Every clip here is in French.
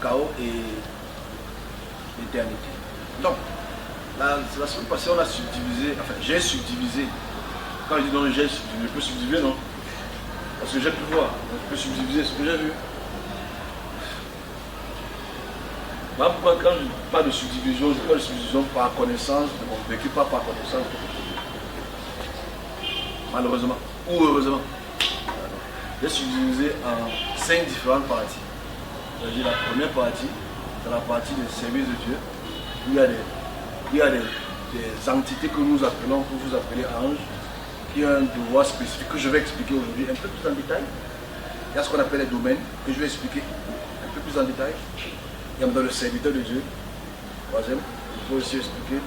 chaos et l'éternité. Donc, la semaine passée, on a subdivisé, enfin, j'ai subdivisé. Quand je dis non, j'ai subdivisé, je peux subdiviser, non? Parce que j'ai pu voir, donc je peux subdiviser ce que j'ai vu. Voilà pourquoi quand je parle de subdivision, je parle de subdivision par connaissance de mon vécu, pas par connaissance de mon vécu. Malheureusement, ou heureusement. J'ai subdivisé en 5 différentes parties. C'est-à-dire la première partie, c'est la partie des services de Dieu. Il y a des entités que nous appelons, que vous appelez anges, qui ont un devoir spécifique que je vais expliquer aujourd'hui un peu plus en détail. Il y a ce qu'on appelle les domaines, que je vais expliquer un peu plus en détail. Il y a le serviteur de Dieu. Troisième, il faut aussi expliquer.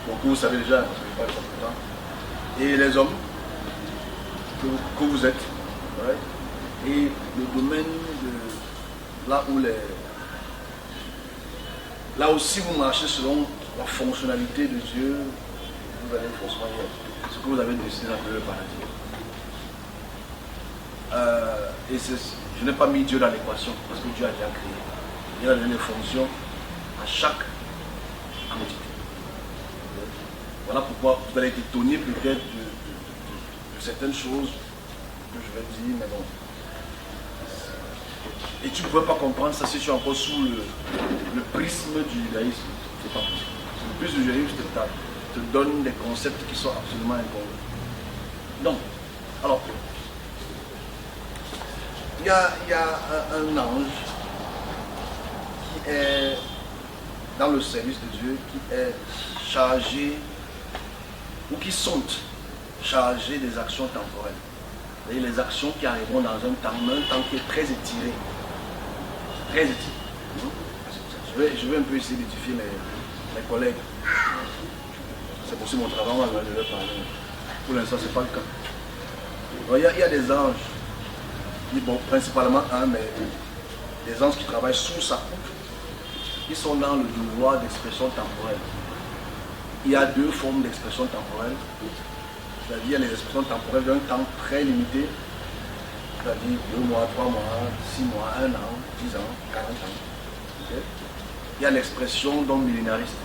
Donc vous savez déjà, parce que je parle de temps. Et les hommes que vous êtes. Ouais. Et le domaine de là où si vous marchez selon la fonctionnalité de Dieu, vous allez forcément y être. Ce que vous avez décidé d'appeler le paradis. Et je n'ai pas mis Dieu dans l'équation parce que Dieu a déjà créé. Il a donné des fonctions à chaque entité. Voilà pourquoi vous allez être étonné peut-être de certaines choses que je vais dire, mais bon. Et tu ne peux pas comprendre ça si tu es encore sous le prisme du judaïsme. C'est pas possible. Le prisme du judaïsme te donne des concepts qui sont absolument incongrus. Donc, alors, il y a un ange qui est dans le service de Dieu, qui est chargé, ou qui sont chargés des actions temporelles. C'est-à-dire les actions qui arriveront dans un temps qui est très étiré. Très étiré. Je vais un peu essayer d'édifier mes collègues. C'est possible mon travail, on va leur parler. Pour l'instant, ce n'est pas le cas. Donc, il y a des anges, bon, principalement un, mais des anges qui travaillent sous sa coupe, qui sont dans le devoir d'expression temporelle. Il y a deux formes d'expression temporelle. C'est-à-dire les expressions temporelles d'un temps très limité, c'est-à-dire 2 mois, 3 mois, 6 mois, 1 an, 10 ans, 40 ans. Okay? Il y a l'expression d'homme millénariste.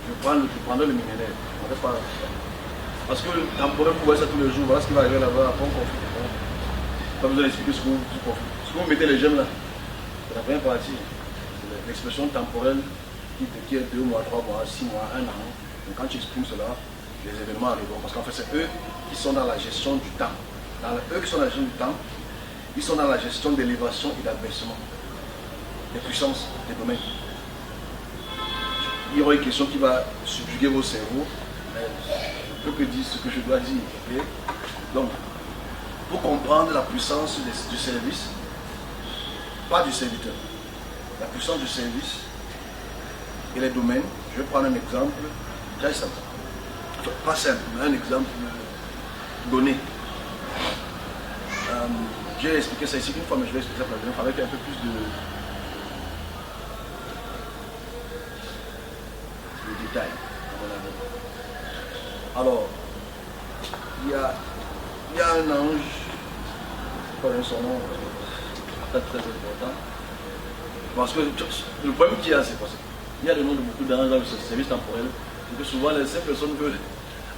Je prendrai le millénaire. Parce que le temporel, vous voyez ça tous les jours, voilà ce qui va arriver là-bas, après on conflit. Pas besoin d'expliquer ce que vous conflit. Ce que vous mettez les gemmes là, c'est la première partie. C'est l'expression temporelle qui est 2 mois, 3 mois, 6 mois, 1 an. Donc quand tu exprimes cela, les événements arriveront. Parce qu'en fait, c'est eux qui sont dans la gestion du temps. Eux qui sont dans la gestion du temps, ils sont dans la gestion d'élévation et d'abaissement. Des puissances, des domaines. Il y aura une question qui va subjuguer vos cerveaux. Mais je peux que dire ce que je dois dire. Okay? Donc, pour comprendre la puissance du service, pas du serviteur, la puissance du service et les domaines, je vais prendre un exemple très simple. Enfin, pas simple, mais un exemple donné. J'ai expliqué ça ici une fois, mais je vais expliquer ça pour la deuxième fois avec un peu plus de détails, à mon avis. Alors, il y a un ange, je ne sais pas son nom, c'est très important. Parce que le problème qu'il y a, c'est quoi? Il y a le nom de beaucoup d'anges dans le service temporel, et que souvent ces personnes veulent.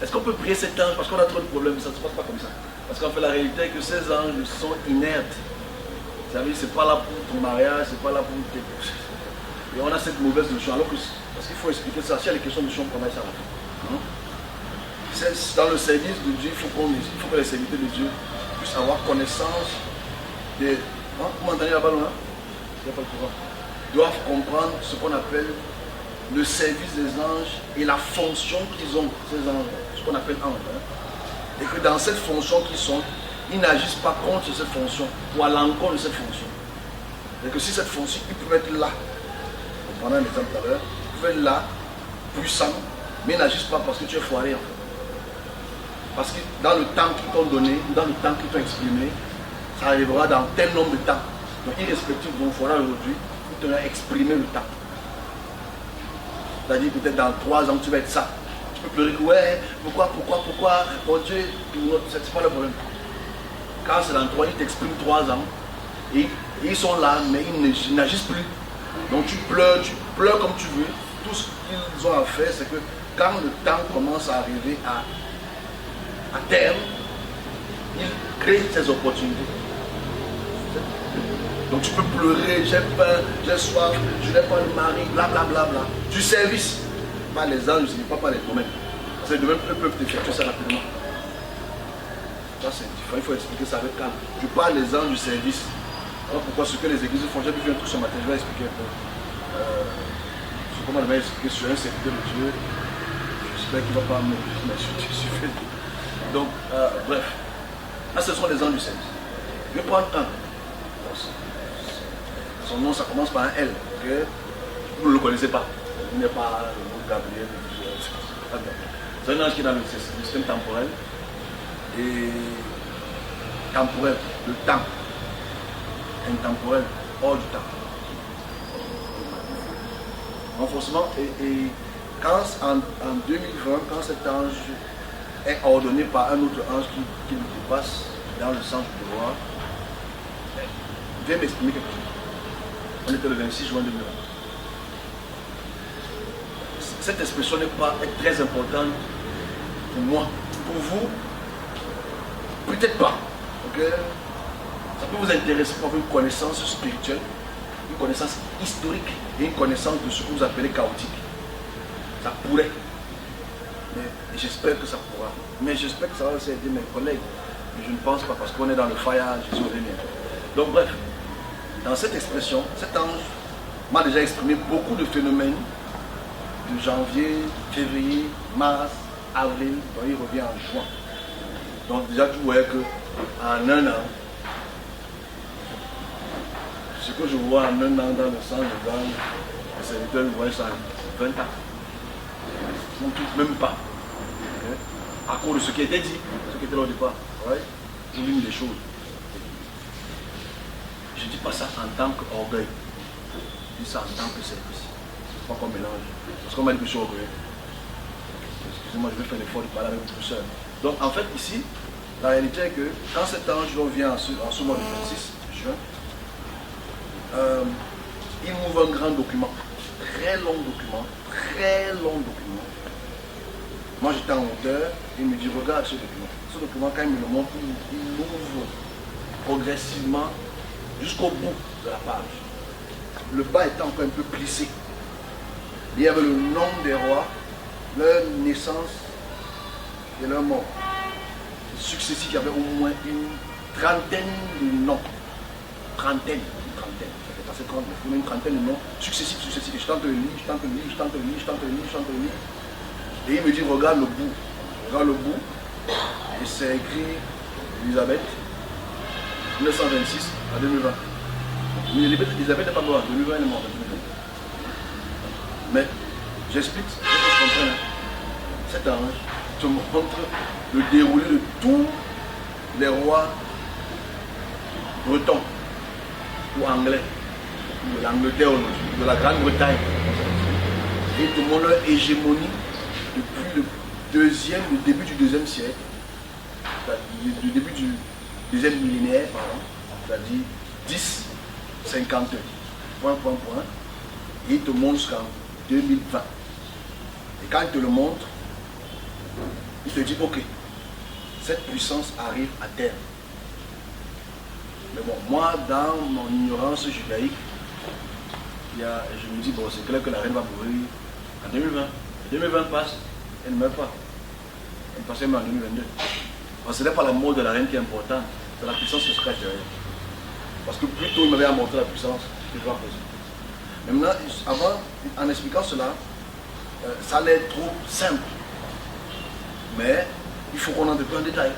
Est-ce qu'on peut prier cet ange parce qu'on a trop de problèmes? Ça ne se passe pas comme ça. Parce qu'en fait, la réalité est que ces anges sont inertes. Vous savez, c'est pas là pour ton mariage, c'est pas là pour tes. Et on a cette mauvaise notion. Alors que, parce qu'il faut expliquer ça. Si il y a les questions de notion, on travaille ça là. Dans le service de Dieu, il faut que les serviteurs de Dieu puissent avoir connaissance des. Vous m'entendez là-bas, là? Il n'y a pas de pouvoir. Ils doivent comprendre ce qu'on appelle le service des anges et la fonction qu'ils ont, ces anges, ce qu'on appelle anges. Et que dans cette fonction qu'ils sont, ils n'agissent pas contre cette fonction ou à l'encontre de cette fonction. Et que si cette fonction, ils peuvent être là, on prendra un exemple tout à l'heure, ils peuvent être là, puissants, mais ils n'agissent pas parce que tu es foiré en fait. Parce que dans le temps qu'ils t'ont donné, ou dans le temps qu'ils t'ont exprimé, ça arrivera dans tel nombre de temps. Donc irrespectif de ton foirage aujourd'hui, ils t'auront exprimé le temps. C'est-à-dire peut-être dans 3 ans tu vas être ça. Tu peux pleurer que ouais, pourquoi, mon Dieu, c'est pas le problème. Quand c'est dans 3, il t'exprime 3 ans et Et ils sont là, mais ils n'agissent plus. Donc tu pleures comme tu veux. Tout ce qu'ils ont à faire, c'est que quand le temps commence à arriver à terme, ils créent ces opportunités. Donc tu peux pleurer, j'ai faim, j'ai soif, je n'ai pas le mari, blablabla. Du service. Pas les anges, ce n'est pas les domaines. Parce que les domaines peuvent effectuer ça rapidement. Ça c'est différent, il faut expliquer ça avec calme. Je parle des anges du service. Alors pourquoi ce que les églises font, j'ai vu un truc ce matin, je vais expliquer un peu. Comment on va expliquer sur un serviteur de Dieu. J'espère qu'il ne va pas m'insulter. Donc, bref. Là, ce sont les anges du service. Je vais prendre un. Son nom, ça commence par un L. Okay? Vous ne le connaissez pas. Il n'est pas le mot Gabriel. C'est un ange qui est dans le système temporel. Et temporel, le temps. Intemporel, hors du temps. Renforcement. Et quand en 2020, quand cet ange est ordonné par un autre ange qui le dépasse dans le sens du devoir, viens m'exprimer quelque chose. On était le 26 juin 2020. Cette expression n'est pas très importante pour moi. Pour vous, peut-être pas. Okay? Ça peut vous intéresser pour avoir une connaissance spirituelle, une connaissance historique et une connaissance de ce que vous appelez chaotique. Ça pourrait. Et j'espère que ça pourra. Mais j'espère que ça va aussi aider mes collègues. Mais je ne pense pas parce qu'on est dans le fire, Jésus revient bientôt. Donc bref, dans cette expression, cet ange m'a déjà exprimé beaucoup de phénomènes de janvier, février, mars, avril, donc il revient en juin. Donc déjà tu vois qu'en un an, ce que je vois en un an dans le sens de gang, les serviteurs le voient ça en 20 ans. On ne touche même pas. Okay? À cause de ce qui était dit, ce qui était là au départ. Ouais? L'une des choses. Je ne dis pas ça en tant qu'orgueil. Je dis ça en tant que service. Il ne faut pas qu'on mélange. Parce qu'on m'a dit que je suis orgueilleux. Excusez-moi, je vais faire l'effort de parler avec vous tout seul. Donc en fait ici, la réalité est que quand cet ange vient en ce mois de 26 juin, il m'ouvre un grand document, très long document. Moi j'étais en hauteur, il me dit regarde ce document. Ce document quand il me le montre, il m'ouvre progressivement jusqu'au bout de la page. Le bas était encore un peu plissé. Il y avait le nom des rois, leur naissance et leur mort. Successifs, il y avait au moins une trentaine de noms. Trentaine. Ça fait 30, mais une trentaine de noms successifs. Je tente de lire. Et il me dit, regarde le bout. Et c'est écrit Elisabeth, 1926 à 2020. Mais Elisabeth n'est pas morte, 2020 elle est morte. Mais j'explique, pour que je comprenne. Cet ange te montre le déroulé de tous les rois bretons ou anglais, de l'Angleterre aujourd'hui, de la Grande-Bretagne. Et il te montre leur hégémonie depuis le début du deuxième siècle, du début du deuxième millénaire, c'est-à-dire 10-50, et il te montre jusqu'en 2020. Et quand il te le montre, il te dit, ok, cette puissance arrive à terme. Mais bon, moi, dans mon ignorance judaïque, je me dis, bon, c'est clair que la reine va mourir en 2020. 2020 passe, elle ne meurt pas. Elle passe même en 2022. Ce n'est pas la mort de la reine qui est importante, c'est la puissance qui se cache derrière. Parce que plus tôt il m'avait montré la puissance, je vois possible. Mais maintenant, avant, en expliquant cela, ça allait être trop simple. Mais il faut qu'on entre plus en détail.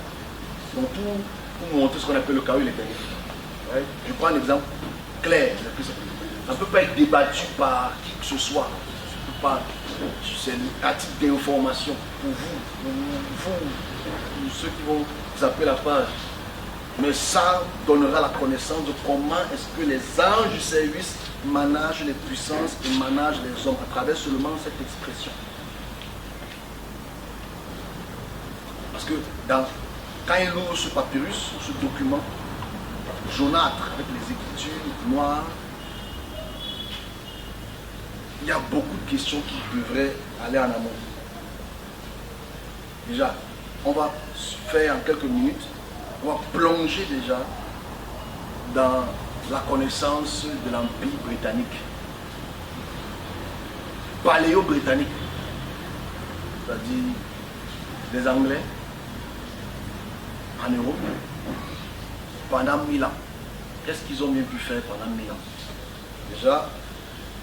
Donc pour montrer ce qu'on appelle le chaos, il est gagné. Ouais. Je prends un exemple clair. Ça ne peut pas être débattu par qui que ce soit. C'est un titre d'information pour vous, ceux qui vont zapper la page. Mais ça donnera la connaissance de comment est-ce que les anges du service managent les puissances et managent les hommes à travers seulement cette expression. Parce que quand il ouvre ce papyrus, ce document, jaunâtre avec les écritures noires. Il y a beaucoup de questions qui devraient aller en amont. Déjà, on va faire en quelques minutes, on va plonger déjà dans la connaissance de l'Empire britannique. Paléo-britannique, c'est-à-dire les Anglais en Europe pendant 1000 ans. Qu'est-ce qu'ils ont bien pu faire pendant 1000 ans? Déjà,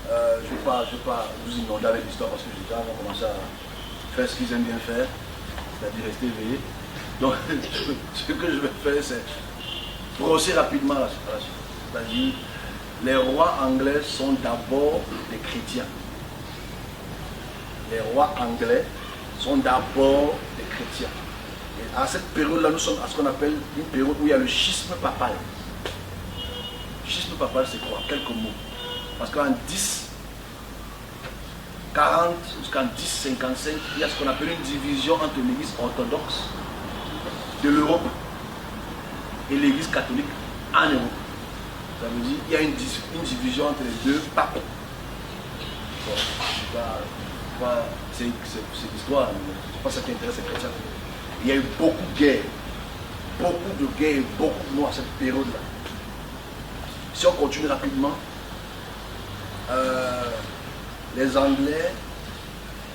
je ne vais pas vous inonder avec l'histoire parce que les gens vont commencer à faire ce qu'ils aiment bien faire, c'est-à-dire rester éveillés. Donc, ce que je vais faire, c'est brosser rapidement la situation. C'est-à-dire, les rois anglais sont d'abord des chrétiens. Les rois anglais sont d'abord des chrétiens. Et à cette période-là, nous sommes à ce qu'on appelle une période où il y a le schisme papal. Le schisme papal, c'est quoi? Quelques mots. Parce qu'en 1040 jusqu'en 1055, il y a ce qu'on appelle une division entre l'église orthodoxe de l'Europe et l'église catholique en Europe. Ça veut dire qu'il y a une division entre les deux papes. Bon, c'est l'histoire, c'est pas ça qui intéresse les chrétiens. Il y a eu beaucoup de guerres et beaucoup de morts à cette période-là. Si on continue rapidement, les Anglais,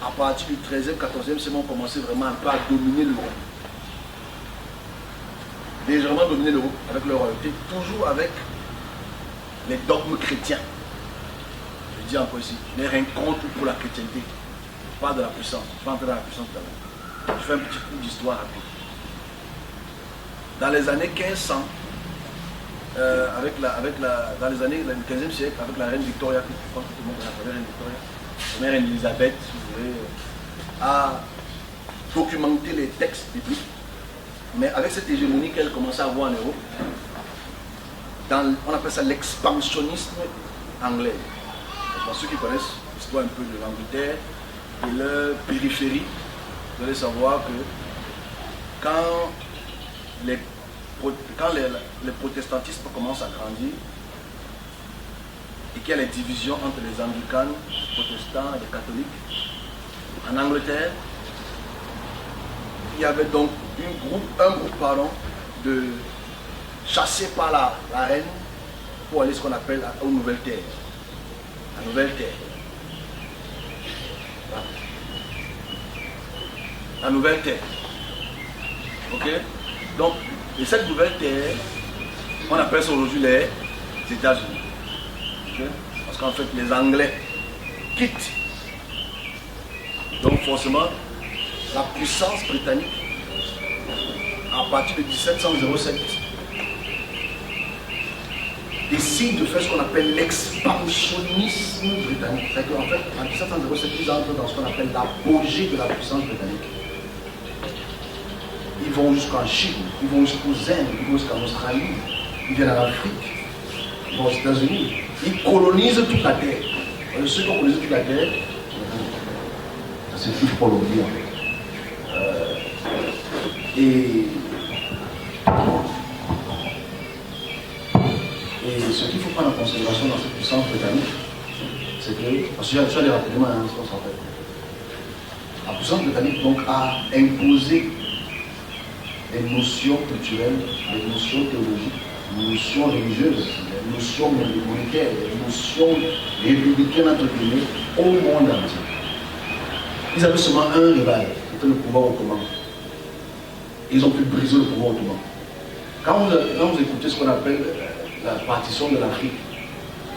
à partir du 13e, 14e siècle, ont commencé vraiment un peu à dominer l'Europe. Légèrement dominer l'Europe avec leur royauté, toujours avec les dogmes chrétiens. Je dis encore ici, les rencontres pour la chrétienté, pas de la puissance. Je ne vais pas entrer dans la puissance tout à l'heure. Je fais un petit coup d'histoire rapide. Dans les années 1500, dans les années du 15e siècle, avec la reine Victoria, que je pense que tout le monde connaît, la reine Victoria, la mère Elisabeth, si vous voulez, a documenté les textes bibliques, mais avec cette hégémonie qu'elle commençait à avoir en Europe, on appelle ça l'expansionnisme anglais. Pour ceux qui connaissent l'histoire un peu de l'Angleterre et leur périphérie, vous allez savoir que quand les protestantismes commencent à grandir et qu'il y a les divisions entre les anglicans, les protestants et les catholiques, en Angleterre, il y avait donc un groupe de chassés par la reine pour aller ce qu'on appelle aux Nouvelles Terres. La Nouvelle Terre. Voilà. La Nouvelle Terre. Ok? Donc, et cette Nouvelle Terre, on appelle ça aujourd'hui les États-Unis. Okay? Parce qu'en fait, les Anglais quittent. Donc, forcément, la puissance britannique, à partir de 1707, décide de faire ce qu'on appelle l'expansionnisme britannique. C'est-à-dire qu'en fait, en 1707, ils entrent dans ce qu'on appelle l'apogée de la puissance britannique. Ils vont jusqu'en Chine, ils vont jusqu'aux Indes, ils vont jusqu'en Australie, ils viennent en Afrique, ils vont aux États-Unis. Ils colonisent toute la terre. Ceux qui ont colonisé toute la terre, c'est plus pour l'oublier. Et ce qu'il faut prendre en considération dans cette puissance britannique, c'est que, parce que je vais aller rapidement à ce qu'on s'en fait. La puissance britannique donc a imposé des notions culturelles, des notions théologiques, des notions religieuses, des notions monétaires, des notions républicaines entre guillemets au monde entier. Ils avaient seulement un rival, c'était le pouvoir ottoman. Ils ont pu briser le pouvoir ottoman. Quand vous écoutez ce qu'on appelle la partition de l'Afrique,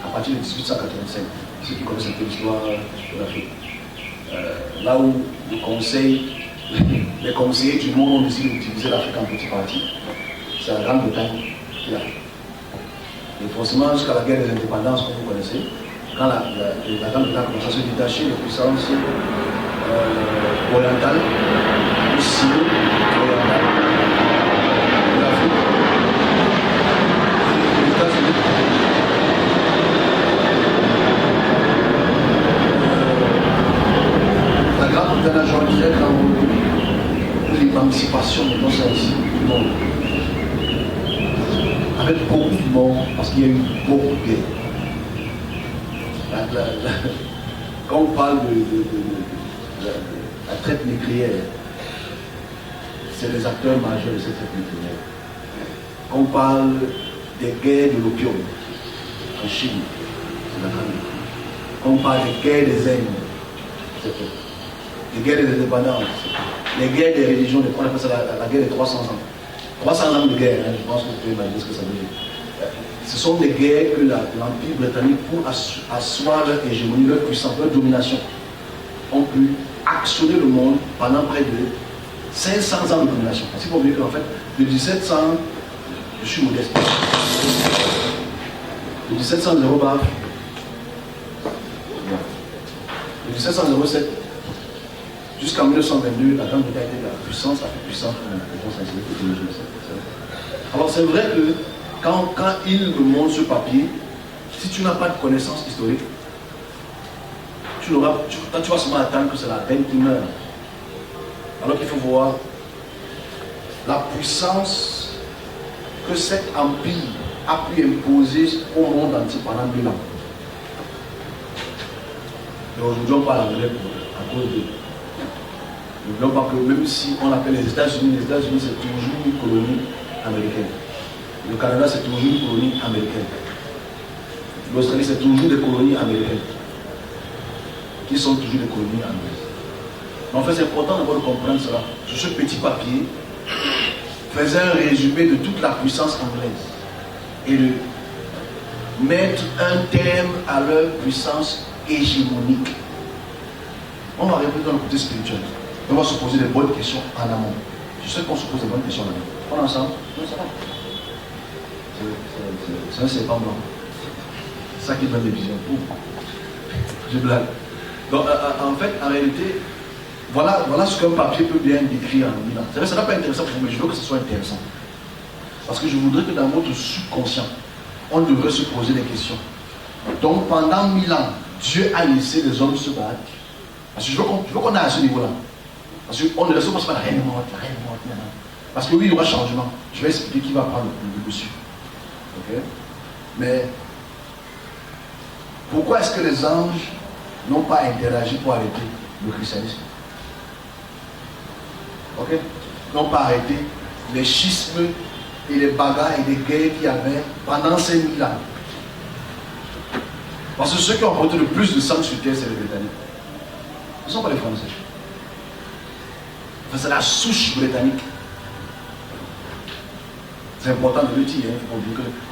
à partir de 1885, ceux qui connaissent un peu l'histoire de l'Afrique, là où les conseillers du monde ont décidé d'utiliser l'Afrique en petit parti, c'est la Grande-Bretagne qui l'a fait. Et forcément, jusqu'à la guerre des indépendances, comme vous connaissez, quand la Grande-Bretagne commence à se détacher des puissances orientales, ou sino-orientales de l'Afrique, les États-Unis, la Grande-Bretagne a joué un très grand rôle pour l'émancipation de nos ainsi du monde. En avec beaucoup de morts, parce qu'il y a eu beaucoup de guerres. Quand on parle de la traite négrière, c'est les acteurs majeurs de cette traite négrière. Quand on parle des guerres de l'opium en Chine, c'est la Chine. Quand on parle des guerres des Indes, c'est les guerres des indépendances, les guerres des religions, on appelle ça la guerre des 300 ans. 300 ans de guerre, hein, je pense que vous pouvez imaginer ce que ça veut dire. Ce sont des guerres que l'Empire britannique, pour asseoir leur hégémonie, leur puissance, leur domination, ont pu actionner le monde pendant près de 500 ans de domination. Parce qu'il faut oublier qu'en fait, de 1700, je suis modeste, de 1700 baf, de 1707 jusqu'en 1922, la Grande-Bretagne était la puissance la plus puissante de la réponse. Alors c'est vrai que quand il me montre ce papier, si tu n'as pas de connaissances historiques, tu vas seulement attendre que c'est la reine qui meurt. Alors qu'il faut voir la puissance que cet empire a pu imposer au monde entier pendant 1000 ans. Et aujourd'hui on parle anglais à cause de... N'oublions pas que même si on appelle les États-Unis c'est toujours une colonie américaine. Le Canada c'est toujours une colonie américaine. L'Australie c'est toujours des colonies américaines. Qui sont toujours des colonies anglaises. Mais en fait c'est important d'abord de comprendre cela. Sur ce petit papier, faisait un résumé de toute la puissance anglaise. Et de mettre un terme à leur puissance hégémonique. On va répondre dans le côté spirituel. On va se poser des bonnes questions en amont. Je sais qu'on se pose des bonnes questions en amont. On est ensemble? Non, ça va. C'est un serpent blanc. C'est ça qui donne des visions. Je blague. Donc, en fait, en réalité, voilà ce qu'un papier peut bien décrire en 1000 ans. C'est vrai, ça n'est pas intéressant pour vous, mais je veux que ce soit intéressant. Parce que je voudrais que dans votre subconscient, on devrait se poser des questions. Donc, pendant 1000 ans, Dieu a laissé les hommes se battre. Parce que je veux qu'on aille à ce niveau-là. Parce qu'on ne laisse pas la reine morte, la reine morte. Parce que oui, il y aura changement. Je vais expliquer qui va prendre le dessus. Ok? Mais pourquoi est-ce que les anges n'ont pas interagi pour arrêter le christianisme? Ok? N'ont pas arrêté les schismes et les bagarres et les guerres qu'il y avait pendant ces 1000 ans. Parce que ceux qui ont apporté le plus de sang sur terre, c'est les Britanniques. Ce ne sont pas les Français. Enfin, c'est la souche britannique. C'est important de le dire. Hein,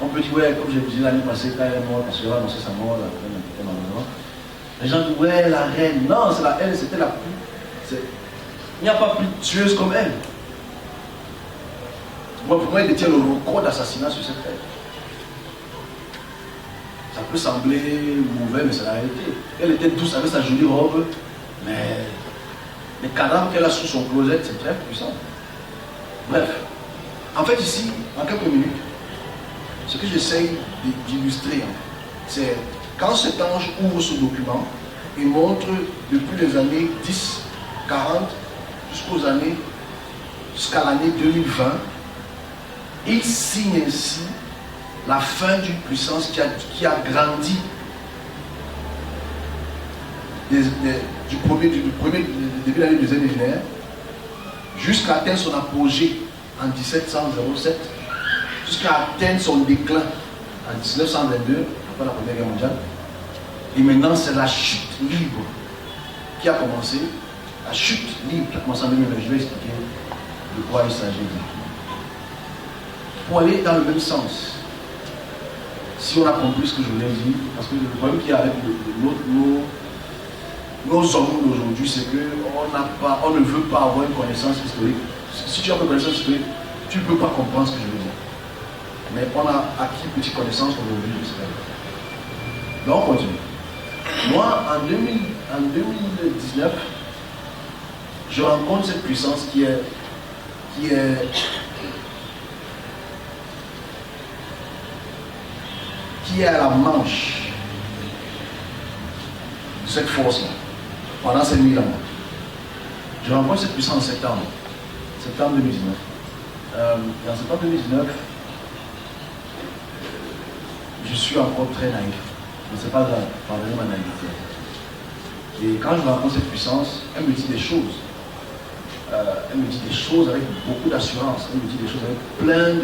on peut dire, ouais, comme j'ai dit l'année passée, quand elle est morte, parce qu'elle a annoncé sa mort, la reine était malheureusement. Les gens disent, ouais, la reine. Non, c'est la elle, c'était la plus. Il n'y a pas plus tueuse comme elle. Moi, pour moi, elle détient le record d'assassinat sur cette terre. Ça peut sembler mauvais, mais c'est la réalité. Elle était douce avec sa jolie robe, mais les cadavres qu'elle a sous son closet, c'est très puissant. Bref, en fait ici, en quelques minutes, ce que j'essaye d'illustrer, c'est quand cet ange ouvre ce document, il montre depuis les années 10, 40, jusqu'à l'année 2020, il signe ainsi la fin d'une puissance qui a grandi du début de l'année deuxième millénaire jusqu'à atteindre son apogée en 1707, jusqu'à atteindre son déclin en 1922, après la Première Guerre mondiale. Et maintenant, c'est la chute libre qui a commencé. La chute libre qui a commencé en 2020. Je vais expliquer de quoi il s'agit. Pour aller dans le même sens, si on a compris ce que je voulais dire, parce que le problème qu'il y a avec nos hommes d'aujourd'hui, c'est qu'on ne veut pas avoir une connaissance historique. Si tu as une connaissance historique, tu ne peux pas comprendre ce que je veux dire. Mais on a acquis une petite connaissance aujourd'hui, j'espère. Donc on continue. Moi, en 2019, je rencontre cette puissance qui est à la manche de cette force-là, pendant ces 1000 ans. Je rencontre cette puissance en septembre 2019. Et en septembre 2019, je suis encore très naïf. Mais c'est pas grave, pardonnez ma naïveté. Et quand je rencontre cette puissance, elle me dit des choses. Elle me dit des choses avec beaucoup d'assurance. Elle me dit des choses avec plein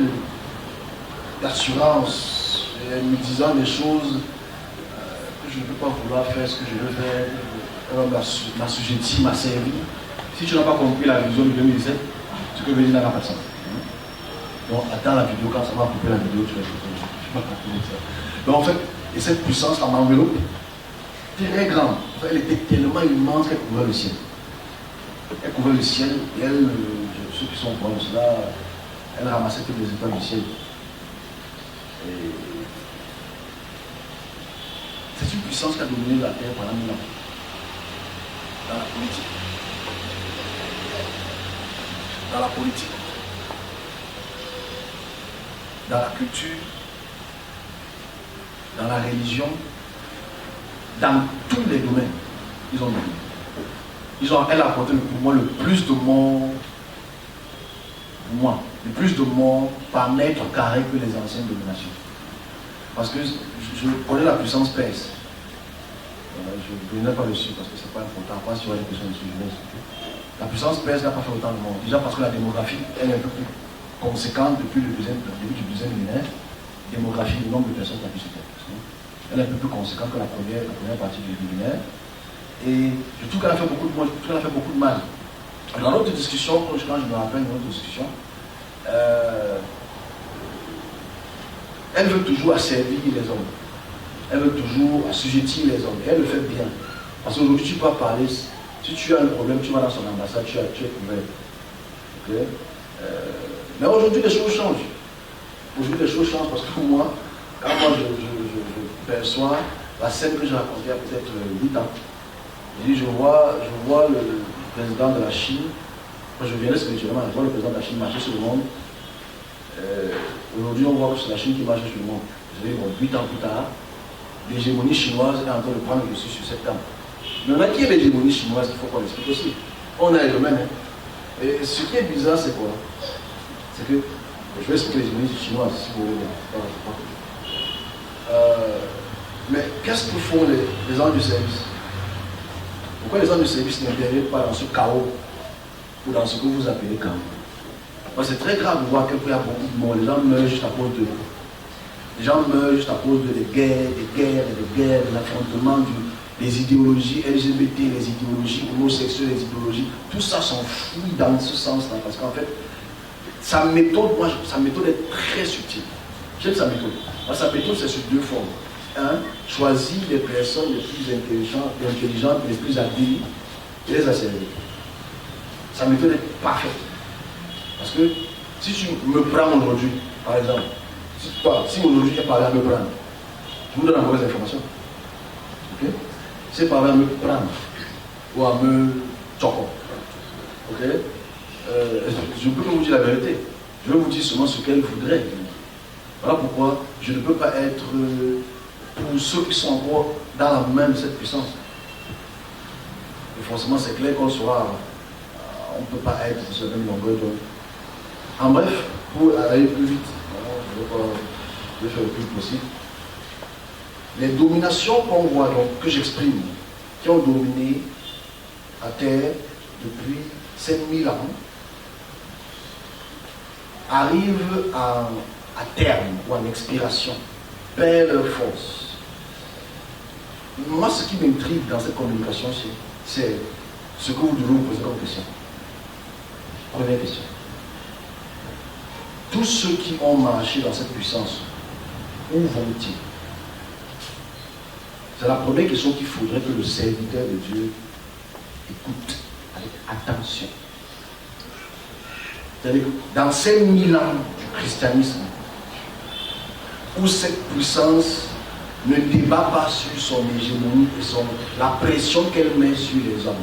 d'assurance. Elle me disant des choses que je ne peux pas vouloir faire ce que je veux faire. Elle m'assujettit, m'a servi. Si tu n'as pas compris la vision de 2017, ce que je veux dire n'a pas de sens. Donc attends la vidéo, quand ça va couper la vidéo, tu vas écouter. Je ne vais pas comprendre ça. Donc en fait, et cette puissance, elle m'enveloppe très grande. Elle était tellement immense qu'elle couvrait le ciel. Elle couvrait le ciel et elle, ceux qui sont au courant de cela, elle ramassait tous les étoiles du ciel. Et c'est une puissance qui a dominé la terre pendant 1000 ans. Dans la politique. Dans la politique. Dans la culture. Dans la religion. Dans tous les domaines. Ils ont dominé. Elle a apporté pour moi le plus de morts. Le plus de morts par mètre carré que les anciennes dominations. Parce que je connais la puissance perse. Je ne viendrai pas dessus parce que ce n'est pas important. Pas sur la question dessus. La puissance perse n'a pas fait autant de monde. Déjà parce que la démographie, elle est un peu plus conséquente depuis le début du deuxième millénaire. Démographie, le nombre de personnes qui habitent sur Terre. Elle est un peu plus conséquente que la première partie du millénaire. Et je trouve qu'elle a fait beaucoup de mal. Dans notre discussion, quand je me rappelle de notre discussion, elle veut toujours asservir les hommes. Elle veut toujours assujettir les hommes. Et elle le fait bien. Parce qu'aujourd'hui, tu peux parler. Si tu as un problème, tu vas dans son ambassade, tu es couvert. Okay? Mais aujourd'hui, les choses changent. Aujourd'hui, les choses changent parce que moi, quand je perçois la scène que j'ai racontée il y a peut-être 8 ans, je vois le président de la Chine. Moi, je viens spirituellement, je vois le président de la Chine marcher sur le monde. Aujourd'hui, on voit que c'est la Chine qui marche sur le monde. Je dis, bon, 8 ans plus tard, l'hégémonie chinoise est en train de prendre le dessus sur cette table. Maintenant, qui est l'hégémonie chinoise? Il faut qu'on l'explique aussi. On a les domaines. Hein. Et ce qui est bizarre, c'est quoi? C'est que, je vais expliquer l'hégémonie chinoise, si vous voulez. Mais qu'est-ce que font les gens du service? Pourquoi les gens du service n'interviennent pas dans ce chaos ou dans ce que vous appelez chaos? Parce que c'est très grave de voir qu'il y a beaucoup de morts. Les gens meurent juste à cause de. Les gens meurent juste à cause des guerres, des affrontements, des idéologies LGBT, les idéologies homosexuelles, les idéologies. Tout ça s'enfuit dans ce sens-là. Parce qu'en fait, sa méthode est très subtile. J'aime sa méthode. Sa méthode, c'est sur deux formes. Un, choisir les personnes les plus intelligentes, les plus habiles et les asservir. Sa méthode est parfaite. Parce que si tu me prends aujourd'hui, par exemple, si aujourd'hui tu es parlé à me prendre, je vous donne la mauvaise information. Ok? C'est parlé à me prendre ou à me choquer. Ok? Je peux vous dire la vérité. Je vais vous dire seulement ce qu'elle voudrait. Voilà pourquoi je ne peux pas être pour ceux qui sont encore dans la main de cette puissance. Et forcément, c'est clair qu'on soit, on ne peut pas être sur la même longueur d'onde. En bref, pour aller plus vite, je vais faire le plus possible. Les dominations qu'on voit, donc, que j'exprime, qui ont dominé la Terre depuis 5000 ans, arrivent à terme ou en expiration, perdent leur force. Moi, ce qui m'intrigue dans cette communication, c'est ce que vous devez vous poser comme question. Première question. Tous ceux qui ont marché dans cette puissance, où vont-ils? C'est la première question qu'il faudrait que le serviteur de Dieu écoute avec attention. C'est-à-dire que dans ces 1000 ans du christianisme, où cette puissance ne débat pas sur son hégémonie et la pression qu'elle met sur les hommes,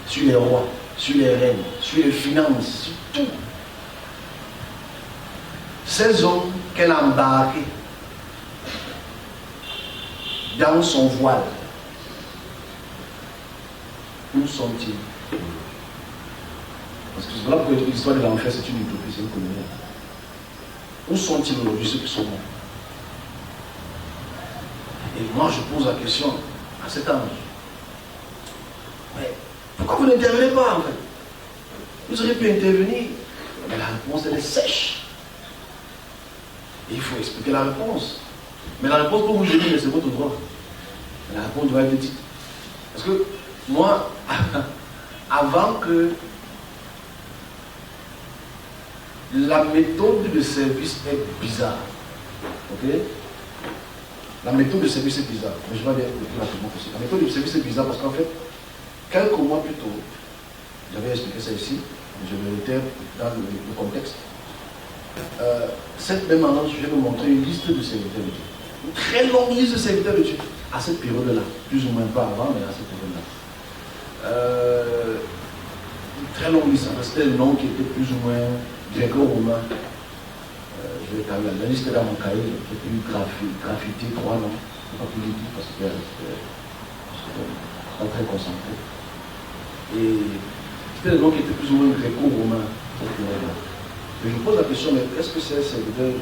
sur les rois, sur les reines, sur les finances, sur tout. Ces hommes qu'elle a embarqués dans son voile, où sont-ils? Parce que voilà pourquoi l'histoire de l'enfer, c'est une utopie, c'est une comédie. Où sont-ils aujourd'hui, ceux qui sont morts? Et moi, je pose la question à cet ange. Mais pourquoi vous n'intervenez pas en fait? Vous auriez pu intervenir. Mais la réponse, elle est sèche. Et il faut expliquer la réponse. Mais la réponse pour vous, je dis, mais c'est votre droit. Mais la réponse doit être dite. Parce que moi, avant que la méthode de service est bizarre. Ok? La méthode de service est bizarre. Mais je vais dire le plus rapidement possible. La méthode de service est bizarre parce qu'en fait, quelques mois plus tôt, j'avais expliqué ça ici, je le réitère dans le contexte. Cette même annonce, je vais vous montrer une liste de serviteurs de Dieu. Une très longue liste de serviteurs de Dieu. À cette période-là. Plus ou moins pas avant, mais à cette période-là. Une très longue liste. C'était le nom qui était plus ou moins gréco-romain. Je vais quand même. La liste est dans mon cahier. J'ai pu graffiter 3 noms. Pas plus du tout parce que c'était pas très concentré. Et c'était le nom qui était plus ou moins gréco-romain. Mais je pose la question, mais qu'est-ce que ces serviteurs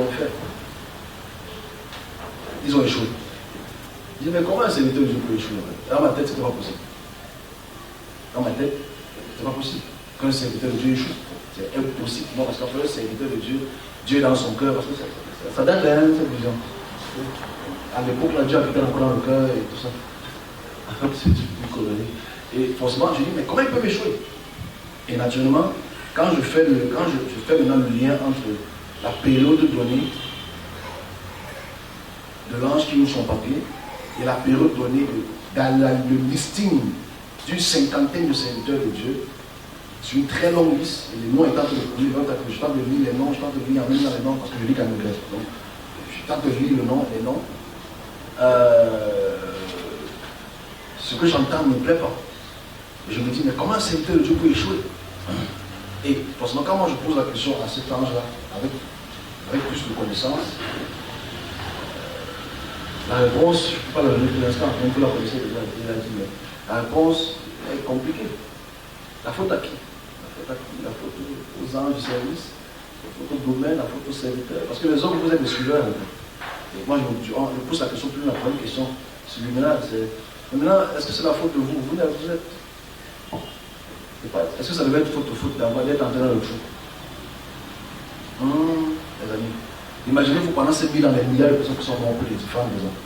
ont fait? Ils ont échoué. Je dis, mais comment un serviteur de Dieu peut échouer? Dans ma tête, c'était pas possible. Dans ma tête, c'était pas possible qu'un serviteur de Dieu échoue. C'est impossible. Non, parce qu'en fait, le serviteur de Dieu, Dieu est dans son cœur. Parce que ça date de cette vision. À l'époque, là, Dieu habitait encore dans le cœur et tout ça. C'est du colonie. Et forcément, je dis, mais comment ils peuvent échouer? Et naturellement, quand je fais maintenant le lien entre la période donnée de l'ange qui ouvre son papier et la période donnée dans le listing d'une cinquantaine de serviteurs de Dieu, c'est une très longue liste, et les noms étant je tente de lire les noms, je tente de lire en même temps les noms parce que je lis qu'en anglais. Donc, je tente de lire les noms. Ce que j'entends ne me plaît pas. Et je me dis, mais comment un serviteur de Dieu peut échouer? Et forcément, quand moi je pose la question à cet ange-là, avec plus de connaissances, la réponse, je ne peux pas la donner pour l'instant, même vous la connaissez déjà, il a dit, mais la réponse est compliquée. La faute à qui? La faute aux anges du service, la faute au domaine, la faute aux serviteurs. Parce que les hommes, vous êtes des suiveurs. Et moi, je pose la question plus la première question subliminale, c'est maintenant, est-ce que c'est la faute de vous? Vous êtes. Est-ce que ça devait être faute d'avoir d'être entré dans le trou? Les amis, imaginez-vous pendant ces 1000 ans, les milliards de personnes qui sont mortes pour les différentes raisons.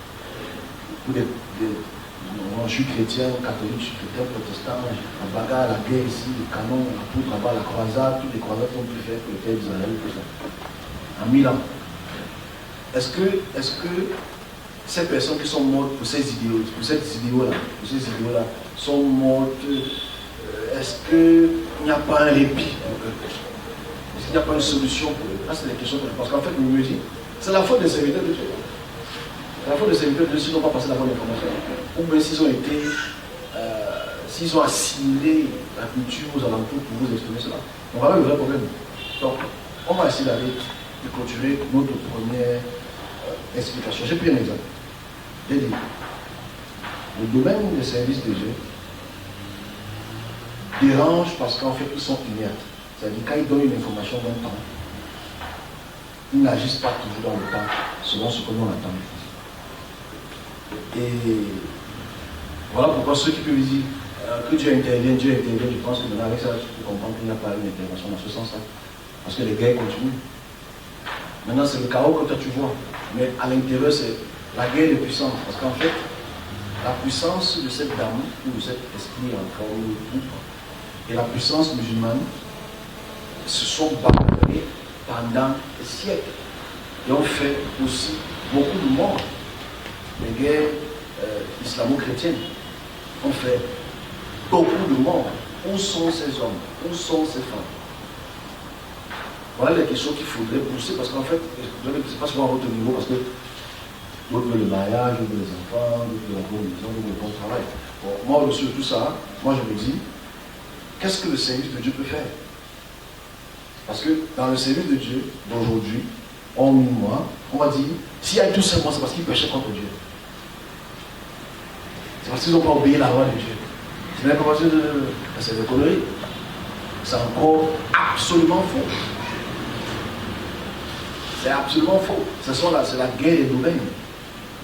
Moi, je suis chrétien, catholique, je suis chrétien, protestant, la bagarre, la guerre ici, le canon, la poudre là-bas, la croisade, toutes les croisades qu'on peut faire pour le terre d'Israël, tout ça. En 1000 ans. Est-ce que ces personnes qui sont mortes pour ces idéaux-là, sont mortes? Est-ce qu'il n'y a pas un répit pour eux? Est-ce qu'il n'y a pas une solution pour eux? Là, c'est des questions que je pose. Parce qu'en fait, je me dis, c'est la faute des serviteurs de Dieu. C'est la faute des serviteurs de Dieu s'ils n'ont pas passé la bonne information. Ou bien s'ils ont été, s'ils ont assimilé la culture aux alentours pour vous exprimer cela. On va avoir le vrai problème. Donc, on va essayer d'aller de clôturer notre première explication. J'ai pris un exemple. J'ai dit, le domaine des services de Dieu dérange parce qu'en fait ils sont inertes. C'est-à-dire quand ils donnent une information d'un temps, ils n'agissent pas toujours dans le temps, selon ce que l'on attend. Et voilà pourquoi ceux qui peuvent dire que Dieu intervient, je pense que maintenant avec ça, tu peux comprendre qu'il n'y a pas une intervention dans ce sens-là. Parce que les guerres continuent. Maintenant c'est le chaos que toi tu vois. Mais à l'intérieur c'est la guerre de puissance. Parce qu'en fait, la puissance de cette dame ou de cet esprit en forme de groupe et la puissance musulmane se sont battus pendant des siècles et ont fait aussi beaucoup de morts. Les guerres islamo-chrétiennes ont fait beaucoup de morts. Où sont ces hommes? Où sont ces femmes? Voilà les questions qu'il faudrait pousser parce qu'en fait, je ne sais pas si on va à votre niveau parce que d'autres veulent le mariage, d'autres veulent les enfants, d'autres veulent la bonne maison, d'autres veulent le bon travail. Bon, moi, au-dessus de tout ça, moi je me dis, qu'est-ce que le service de Dieu peut faire? Parce que dans le service de Dieu d'aujourd'hui, en 1000 mois, on va dire, s'il y a tous ces mois, c'est parce qu'ils péchaient contre Dieu. C'est parce qu'ils n'ont pas obéi la loi de Dieu. C'est même pas parce que c'est des conneries. C'est encore absolument faux. C'est absolument faux. C'est la guerre des domaines.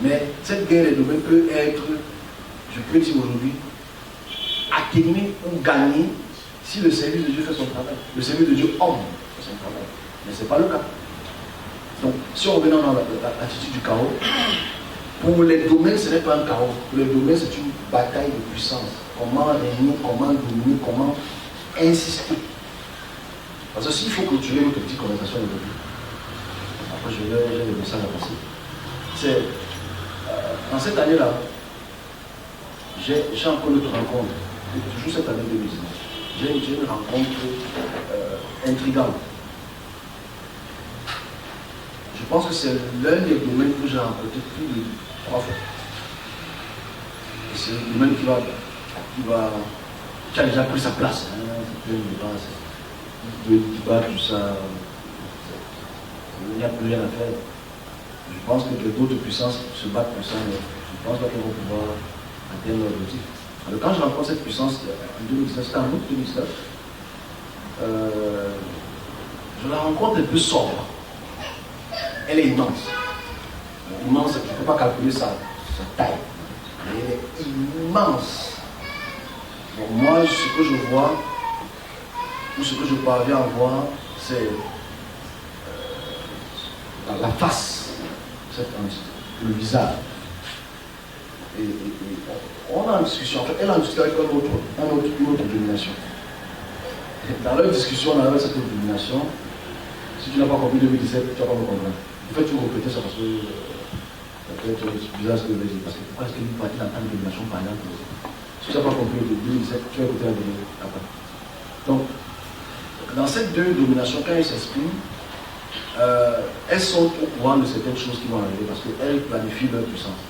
Mais cette guerre des domaines peut être, je peux dire aujourd'hui, atténuée ou gagnée si le service de Dieu fait son travail. Le service de Dieu homme fait son travail. Mais ce n'est pas le cas. Donc, si on revient dans l'attitude du chaos, pour les domaines, ce n'est pas un chaos. Pour les domaines, c'est une bataille de puissance. Comment régner, comment dominer, comment insister. Parce que s'il faut clôturer notre petite conversation aujourd'hui, après j'ai des messages à passer. C'est, en cette année-là, j'ai encore une autre rencontre, toujours cette année 2019. J'ai une rencontre intrigante. Je pense que c'est l'un des domaines que j'ai rencontré plus de 3 fois. Et c'est le domaine qui a déjà pris sa place. De débat, tout ça, il n'y a plus rien à faire. Je pense que d'autres puissances se battent pour ça, mais je ne pense pas qu'ils vont pouvoir atteindre leur objectif. Alors quand je rencontre cette puissance en 2019, c'était en août 2019, je la rencontre un peu sobre. Elle est immense. Immense, je ne peux pas calculer sa taille. Mais elle est immense. Bon, moi, ce que je vois, ou ce que je parviens à voir, c'est la face, le visage. Et on a une discussion, en fait, elle a une discussion avec une autre domination. Dans leur discussion, on a cette domination. Si tu n'as pas compris 2017, tu ne vas pas me comprendre. En fait, tu me répétais ça parce que c'est bizarre ce que je vais dire. Parce que pourquoi est-ce que nous partons dans une domination par exemple? Si tu n'as pas compris 2017, tu vas écouter la vidéo après. Donc, dans ces deux dominations, quand elles s'expriment, elles sont au courant de certaines choses qui vont arriver parce qu'elles planifient leur puissance.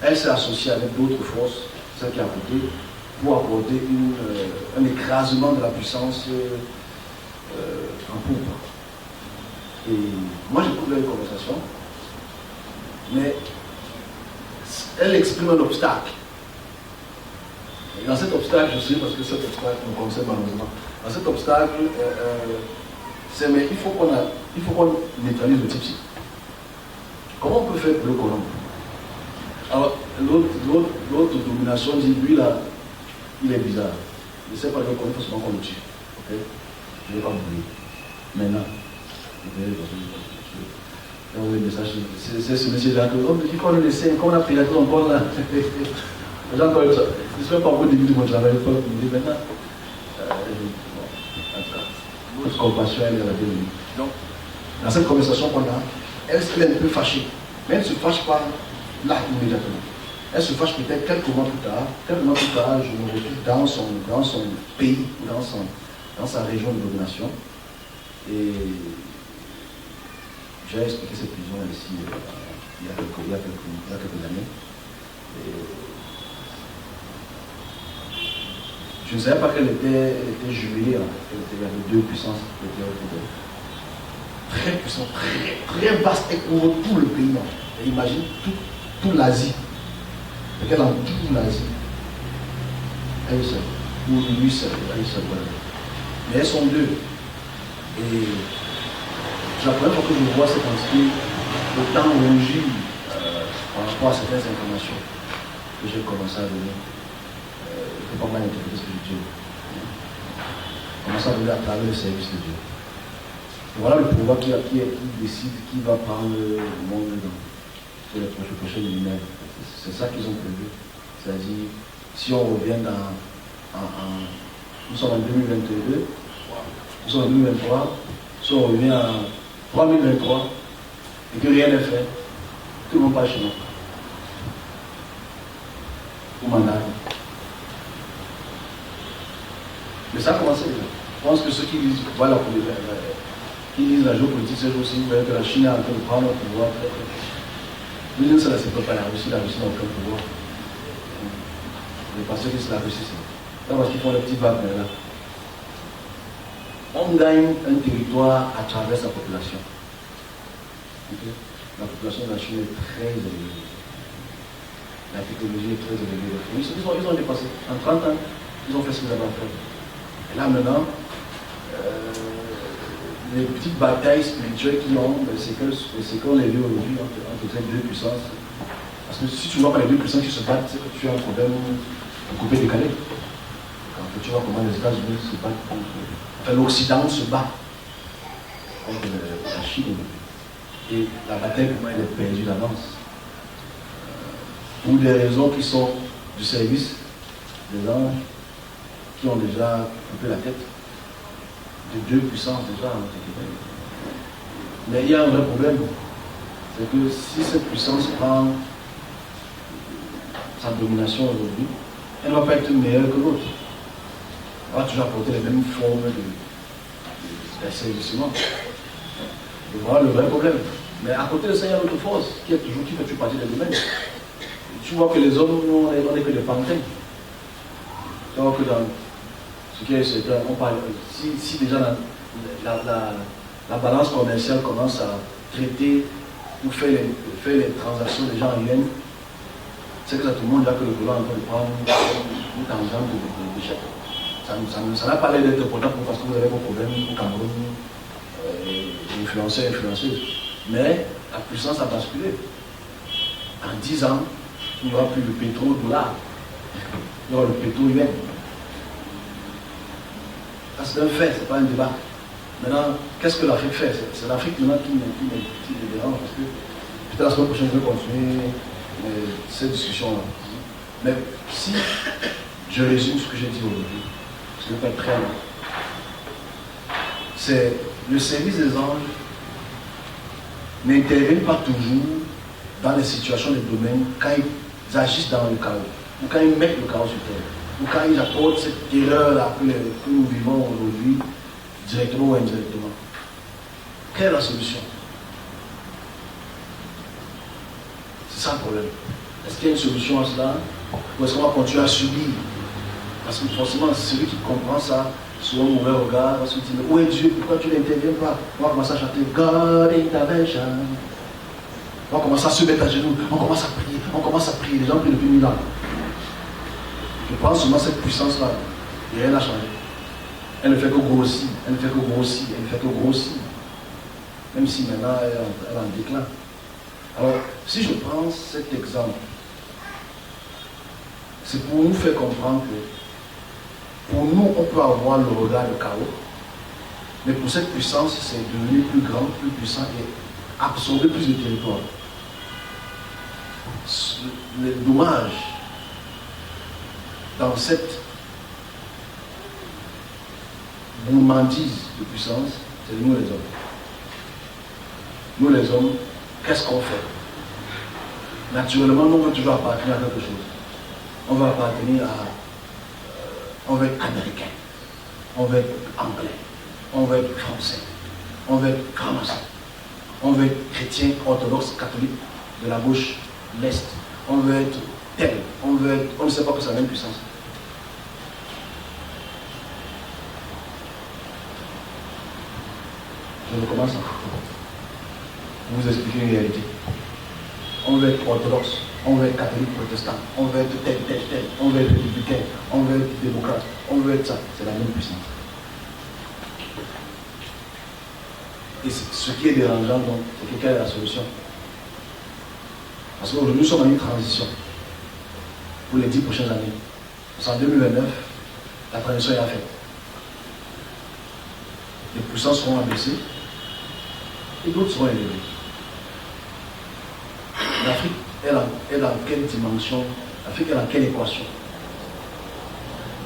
Elles s'associent avec d'autres forces, celles qui à côté, pour apporter un écrasement de la puissance en pourpre. Et moi j'écoute leur conversation, mais elle exprime un obstacle. Et dans cet obstacle, je sais parce que cet obstacle me concerne malheureusement. Dans cet obstacle, c'est mais il faut qu'on neutralise le type-ci. Comment on peut faire pour le colon? Alors, l'autre domination dit, lui là, il est bizarre. Je ne sais pas le colon, il faut seulement qu'on le tue. Ok? Je ne vais pas mourir. Maintenant, c'est ce monsieur-là que, oh, mais qu'on le laissait, qu'on a pris la tout encore là. Les gens, je ne sais pas au début de mon travail, il faut me dire maintenant. Notre compassion, elle est la bienvenue. Donc, dans cette conversation qu'on a, elle est un peu fâchée. Mais elle ne se fâche pas là immédiatement. Elle se fâche peut-être quelques mois plus tard. Quelques mois plus tard, je me retrouve dans son pays, dans sa région de domination. Et j'ai expliqué cette vision ici il y a quelques années. Et je ne savais pas qu'elle était jumelée. Il y avait deux puissances qui étaient autour d'elle. Très puissante, très vaste et couvre tout le pays. Et imagine toute l'Asie. Et qu'elle en toute l'Asie. Elle seule. Ou lui seul. Elle seule. Mais elles sont deux. Et la première fois que je vois cette entité autant rougir par rapport à certaines informations que j'ai commencé à donner. Je ne peux pas mal interpréter ce que je dis. Commencer à donner à travers le service de Dieu. Et voilà le pouvoir qui décide qui va prendre le monde pour les prochaines millénaires. C'est ça qu'ils ont prévu. C'est-à-dire, si on revient nous sommes en 2022, nous sommes en 2023, si on revient en 3023 et que rien n'est fait, tout le monde passe chez nous. Au mandat. Mais ça a commencé déjà. Je pense que ceux qui lisent, voilà, qui lisent la géopolitique, c'est aussi vous voyez que la Chine est en train de prendre le pouvoir. L'Union, ça ne se peut pas, la Russie n'a aucun pouvoir. Mais parce que c'est la Russie, c'est parce qu'ils font les petits vagues là. On gagne un territoire à travers sa population. Okay? La population de la Chine est très élevée. La technologie est très élevée. Ils ont dépassé. En 30 ans, ils ont fait ce qu'ils avaient à faire. Et là maintenant, les petites batailles spirituelles qu'ils ont, c'est qu'on les vit aujourd'hui entre ces deux puissances. Parce que si tu ne vois pas les deux puissants qui se battent, c'est que tu as un problème de coupé-décalé. Quand tu vois comment les États-Unis se battent contre. Enfin, l'Occident se bat contre la Chine. Et la bataille, pour moi, elle est perdue d'avance. Pour des raisons qui sont du service des anges, qui ont déjà coupé la tête de deux puissances déjà. Mais il y a un vrai problème. C'est que si cette puissance prend sa domination aujourd'hui, elle ne va pas être meilleure que l'autre. Elle va toujours apporter les mêmes formes d'assainissement. Et voilà le vrai problème. Mais à côté de ça, il y a une autre force qui fait toujours partie des domaines. Tu vois que les hommes, on n'est que des pantins. Tu vois que dans ce qui est certain, on parle, si déjà la balance commerciale commence à traiter ou faire les transactions des gens en yens, c'est que ça tout le monde là que le gouvernement est en train de prendre une tangente de chèque. Ça n'a pas l'air d'être important parce que vous avez vos problèmes au Cameroun, influenceurs, influenceuses. Mais la puissance a basculé. En 10 ans, il n'y aura plus le pétrodollar, il y aura le pétro-yuan. C'est un fait, ce n'est pas un débat. Maintenant, qu'est-ce que l'Afrique fait? C'est l'Afrique maintenant qui me dérange parce que peut-être la semaine prochaine je vais continuer cette discussion-là. Mais si je résume ce que j'ai dit aujourd'hui, ce n'est pas très long, c'est le service des anges n'intervient pas toujours dans les situations des domaines quand ils agissent dans le chaos, ou quand ils mettent le chaos sur terre, ou quand ils apportent cette terreur-là que nous vivons aujourd'hui, directement ou indirectement. Quelle est la solution? C'est ça le problème. Est-ce qu'il y a une solution à cela? Ou est-ce qu'on va continuer à subir? Parce que forcément, celui qui comprend ça, sur un mauvais regard, va se dire, mais où est Dieu? Pourquoi tu n'interviens pas? On va commencer à chanter God intervention. On va commencer à se mettre à genoux, on commence à prier, les gens prient depuis 1000 ans. Je pense seulement cette puissance-là, et rien n'a changé. Elle ne fait que grossir, elle ne fait que grossir, elle ne fait que grossir. Même si maintenant elle est en déclin. Alors, si je prends cet exemple, c'est pour nous faire comprendre que pour nous, on peut avoir le regard de chaos, mais pour cette puissance, c'est devenu plus grand, plus puissant et absorber plus de territoire. Le dommage dans cette gourmandise de puissance, c'est nous les hommes. Nous les hommes, qu'est-ce qu'on fait? Naturellement, nous on veut toujours appartenir à quelque chose. On va appartenir à... on veut être américain, on veut être anglais, on veut être français, on veut être franc-maçon, on veut être chrétien, orthodoxe, catholique, de la gauche, l'Est, on veut être tel, on ne sait pas que c'est la même puissance. Je recommence à vous expliquer une réalité. On veut être orthodoxe, on veut être catholique, protestant, on veut être tel, on veut être républicain, on veut être démocrate, on veut être ça. C'est la même puissance. Et ce qui est dérangeant, donc, c'est que quelle est la solution? Parce qu'aujourd'hui, nous sommes dans une transition pour les 10 prochaines années. Parce qu'en 2029, la transition est faite. Les puissances seront abaissées et d'autres seront élevées. L'Afrique est dans quelle dimension? L'Afrique est dans quelle équation?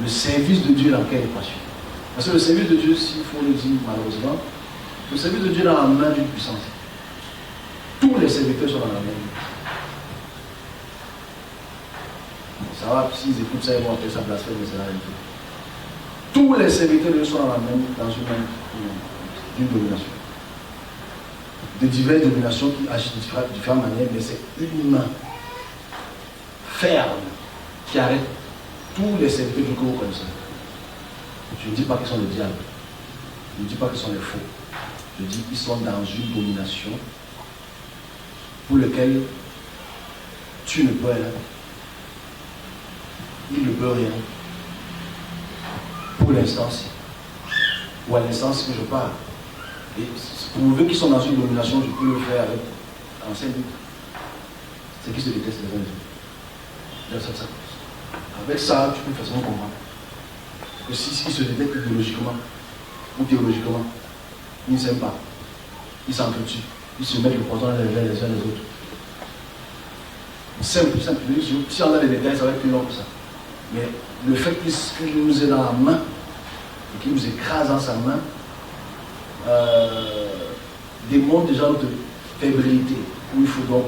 Le service de Dieu est dans quelle équation? Parce que le service de Dieu, s'il faut le dire malheureusement, le service de Dieu est dans la main d'une puissance. Tous les serviteurs sont dans la main. Ça va, s'ils écoutent ça, ils vont appeler ça blasphème, mais c'est la réalité. Tous les serviteurs de Dieu sont dans la main, dans une main d'une domination. De diverses dominations qui agissent de différentes manières, mais c'est une main ferme qui arrête tous les serviteurs que vous connaissez. Je ne dis pas qu'ils sont les diables, je ne dis pas qu'ils sont les faux, je dis qu'ils sont dans une domination pour laquelle tu ne peux rien, il ne peut rien, pour l'instant, ou à l'instant que je parle. Et pour prouver qu'ils sont dans une domination, je peux le faire avec un seul but. c'est qu'ils se détestent les uns les autres. Avec ça, tu peux facilement comprendre que s'ils se détestent idéologiquement ou théologiquement, ils ne s'aiment pas, ils s'entretuent, ils se mettent le poison dans les uns les autres. Simple. Si on a des détails, ça va être plus long que ça. Mais le fait qu'il nous est dans la main et qu'il nous écrase dans sa main démontre déjà notre fébrilité. Où il faut donc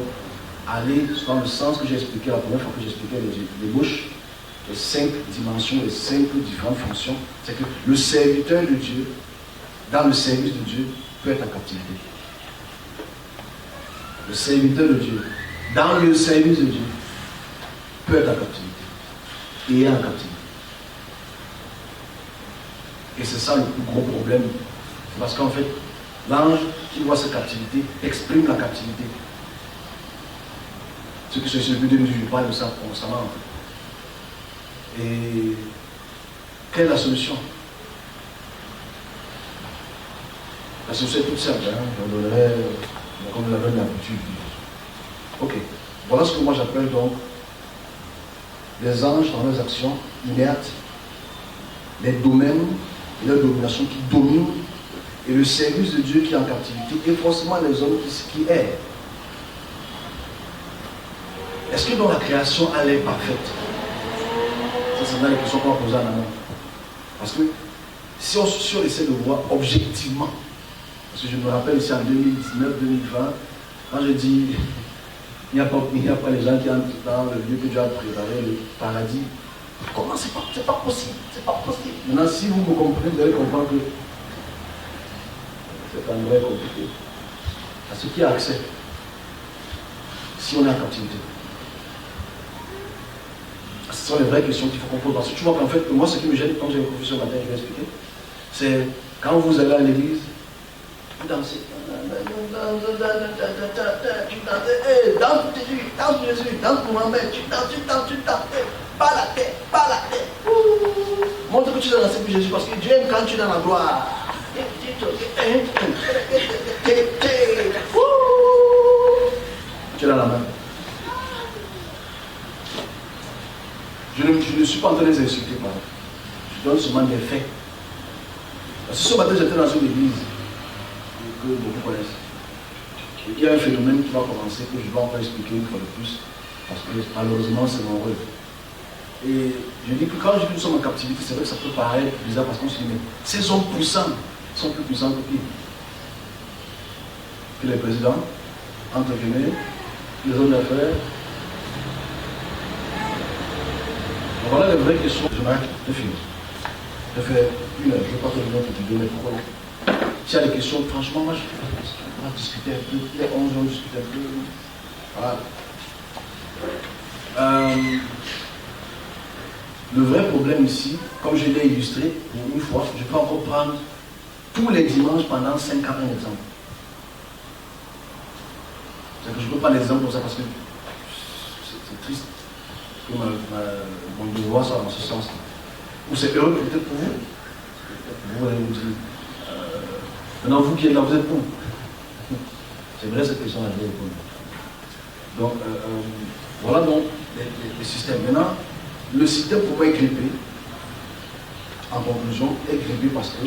aller dans le sens que j'ai expliqué la première fois que j'expliquais les bouches, les 5 dimensions, les 5 différentes fonctions. C'est que le serviteur de Dieu, dans le service de Dieu, peut être en captivité. Le serviteur de Dieu, dans le service de Dieu, peut être en captivité. Et est en captivité. Et c'est ça le plus gros problème. C'est parce qu'en fait, l'ange qui voit cette captivité exprime la captivité. Ce que c'est le but de Dieu, je parle de ça constamment. En fait. Et quelle est la solution? La solution est toute simple. On donnerait, comme nous l'avons l'habitude. Ok. Voilà ce que moi j'appelle donc les anges dans leurs actions inertes, les domaines et leur domination qui dominent, et le service de Dieu qui est en captivité, et forcément les hommes qui errent. Est-ce que dans la création, elle est parfaite? Ça, c'est dans les questions qu'on va poser en amont. Parce que si on essaie de voir objectivement, parce que je me rappelle ici en 2019-2020, quand je dis il n'y a pas les gens qui entrent dans le lieu que Dieu a préparé, le paradis. Comment c'est pas possible? C'est pas possible. Maintenant, si vous me comprenez, vous allez comprendre que c'est un vrai compliqué. À ce qui a accès, si on est en captivité. Ce sont les vraies questions qu'il faut qu'on pose. Parce que tu vois qu'en fait, moi, ce qui me gêne quand j'ai une confession matin, je vais expliquer, c'est quand vous allez à l'église, vous dansez. Danse Jésus, danse Mohamed, tu danses, pas la tête. Montre que tu es dans la pour Jésus, parce que Dieu aime quand tu es dans la gloire. Tu es dans la main. Je ne suis pas en train de les insulter, pardon. Je donne seulement des faits. Parce que ce matin, j'étais dans une église que beaucoup connaissent. Il y a un phénomène qui va commencer, que je vais encore expliquer une fois de plus, parce que malheureusement, c'est mon rôle. Et je dis que quand je dis que nous sommes en captivité, c'est vrai que ça peut paraître bizarre parce qu'on se dit, mais ces hommes puissants sont plus puissants que qui? Que les présidents, entre guillemets, les hommes d'affaires. Voilà les vraies questions. Je m'arrête, je finis. Je fais une heure, je ne vais pas te donner pour te donner pourquoi. S'il y a des questions, franchement, moi je vais discuter un peu. Les 11 ans, on discute un peu. Voilà. Le vrai problème ici, comme je l'ai illustré pour une fois, je peux encore prendre tous les dimanches pendant 5 ans un exemple. C'est que je ne peux pas l'exemple comme ça parce que c'est triste que mon devoir soit dans ce sens. Ou c'est heureux peut-être pour vous. Vous allez vous dire. Maintenant, vous qui êtes là, vous êtes pour. C'est vrai cette question-là, je vais répondre. Donc, voilà donc les systèmes. Maintenant, le système pourrait être grippé, en conclusion, est grippé parce que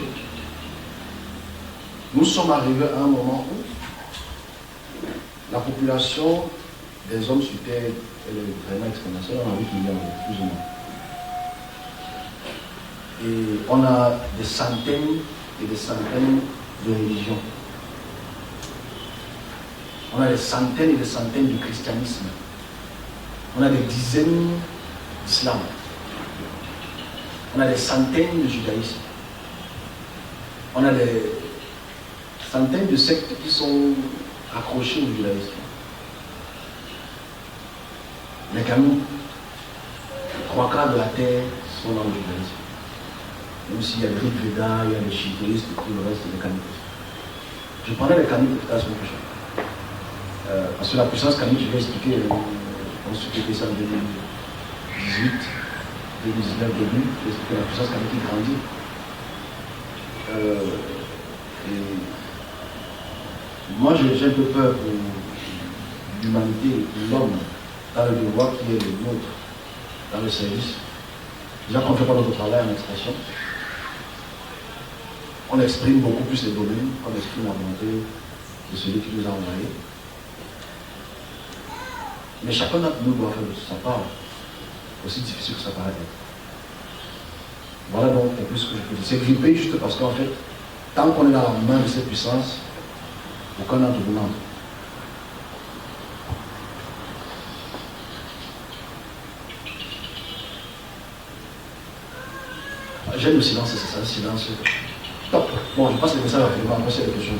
nous sommes arrivés à un moment où la population des hommes sur Terre est vraiment exponentielle, on a 8 millions, plus ou moins. Et on a des centaines et des centaines de religions. On a des centaines et des centaines de christianisme. On a des dizaines d'islam. On a des centaines de judaïsme. On a des centaines de sectes qui sont accrochées au judaïsme. Mais quand même, 3/4 de la terre sont dans le judaïsme. Même s'il y a des Rig Veda, il y a des chiites, et tout le reste, des kanites. Je prendrai les kanites la semaine prochaine. Parce que la puissance kanite, je vais expliquer, on se fait ça en 2018, 2019, début, j'ai expliqué la puissance kanite qui grandit. Et moi, j'ai un peu peur pour l'humanité, pour l'homme. dans le devoir qui est le nôtre, dans le service. Déjà, quand on ne fait pas notre travail en expression, on exprime beaucoup plus les domaines, on exprime la volonté de celui qui nous a envoyés. Mais chacun d'entre nous doit faire sa part, aussi difficile que ça paraît être. Voilà donc un peu ce que je peux dire. C'est grippé juste parce qu'en fait, tant qu'on est dans la main de cette puissance, aucun d'entre nous n'entre. J'aime le silence, c'est ça, le silence. Top. Bon, je passe le message rapidement, après c'est la question.